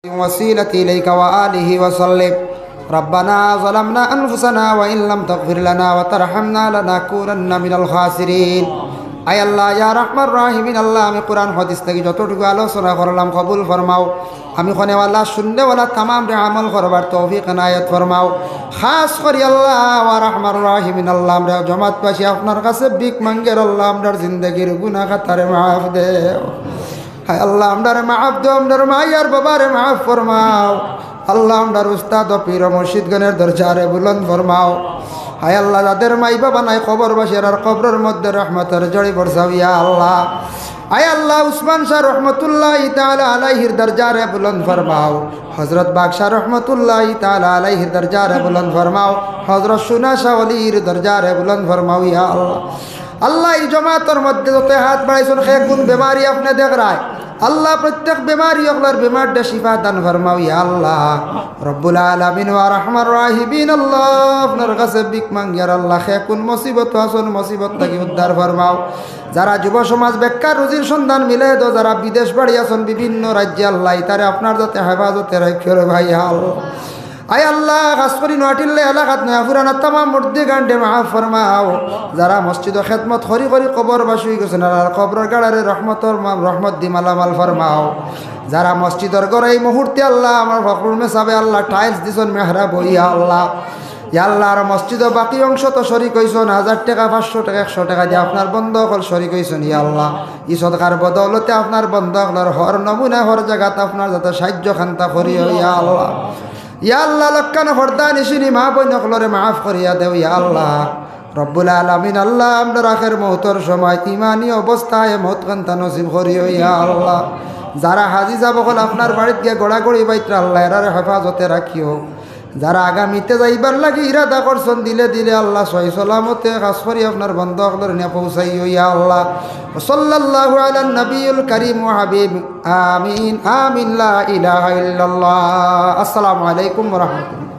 وسيلتي إليك وآله وسلم ربنا ظلمنا أنفسنا وإن لم تغفر لنا وترحمنا لنكونن من الخاسرين আয় আল্লাহ ইয়া রাহমান রাহিমিন আল্লাহ আমি কোরআন হাদিস থেকে যতটুকু আলোচনা করলাম কবুল ফরমাও আমি খনেওয়ালা শুননেওয়ালা তামাম রে আমল করবার তৌফিক এনায়েত ফরমাও খাস করি আল্লাহ ইয়া রাহমান রাহিমিন আল্লাহ আমরা জমাত পাশে আপনার কাছে ভিক মাঙ্গের আল্লাহ আমরার জিন্দেগির গুনাহ খাতারে মাফ দেও হায় আল্লাহ আমরারে মাফ দেও আমরার মাইয়ার বাবারে মাফ ফরমাও আল্লাহ আমরার উস্তাদ ও পীর ও মুর্শিদগণের দরজারে বুলন্দ ফরমাও হায় আল্লাহ যাদের মাই বাবা নাই কবর বাসির আর কবরের মধ্যে রহমতের জড়ি বর্ষাও ইয়া আল্লাহ আয় আল্লাহ উসমান শাহ রহমতুল্লাহি তাআলা আলাইহির দরজারে বুলন্দ ফরমাও হযরত বাদশাহ রহমতুল্লাহি তাআলা আলাইহির দরজারে বুলন্দ ফরমাও হযরত সুনা শাহ ওলির দরজারে বুলন্দ ফরমাও ইয়া আল্লাহ আল্লাহ এই জমাতের মধ্যে যত হাত বাড়াইছেন হে কোন বেমারি আপনি দেখ রায় আল্লাহ প্রত্যেক বেমারি ওগুলোর বেমারটা শিফা দান ফরমাও ইয়া আল্লাহ রব্বুল আলামিন ওয়া রাহমান রাহিমিন আল্লাহ আপনার কাছে ভিক মাঙ্গিয়ার আল্লাহ হে কোন মুসিবত আসন মুসিবত থেকে উদ্ধার ফরমাও যারা যুব সমাজ বেকার রুজির সন্ধান মিলে তো যারা বিদেশ বাড়ি আছেন বিভিন্ন রাজ্যে আল্লাহ তারে আপনার যাতে হেফাজতে রাখিও রে ভাই আল্লাহ আয় আল্লাহ খাস করি নোয়াটিল্লে এলাকাত নয়া পুরানা তামাম মুর্দি গান্ডে মাফ ফরমাও যারা মসজিদ ও খেদমত করি করি কবর বাসুই গেছেন আর কবরের গাড়ারে রহমত দি মালামাল ফরমাও যারা মসজিদের গড়ে এই মুহূর্তে আল্লাহ আমার ফখরুল মেসাবে আল্লাহ টাইলস দিছেন মেহরা বইয়া আল্লাহ ইয়া আল্লাহ আর মসজিদ বাকি অংশ তো শরিক হইছেন 1000 টাকা 500 টাকা 100 টাকা দিয়ে আপনার বন্ধ হল শরিক হইছেন ইয়া আল্লাহ ই সদকার বদৌলতে আপনার বন্ধ হলার হর নমুনা হর জায়গাতে আপনার যাতে সাহায্য খান্তা করি ইয়া আল্লাহ ইয়া আল্লাহ লক্কানা ফর্দা নিশিনি মা বইনকলরে মাফ করিয়া দেও ইয়া আল্লাহ রব্বুল আলামিন আল্লাহ আমরা আখের মৌতর সময় ইমানি অবস্থায় মৌত কান্তা নসিব করিও ইয়া আল্লাহ যারা হাজি যাব হল আপনার বাড়িতে গিয়ে গোড়াগড়ি বাইত্রা আল্লাহ এরারে হেফাজতে রাখিও যারা আগামীতে যাইবার লাগি ইরাদা করছেন দিলে দিলে আল্লাহ সহি সালামতে খাস করি আপনার বন্ধকদের নিয়ে পৌঁছাইও ইয়া আল্লাহ সাল্লাল্লাহু আলা নবিয়ুল কারীম ওয়া হাবিব আমিন আমিন লা ইলাহা ইল্লাল্লাহ আসসালামু আলাইকুম ওয়া রাহমাতুল্লাহ।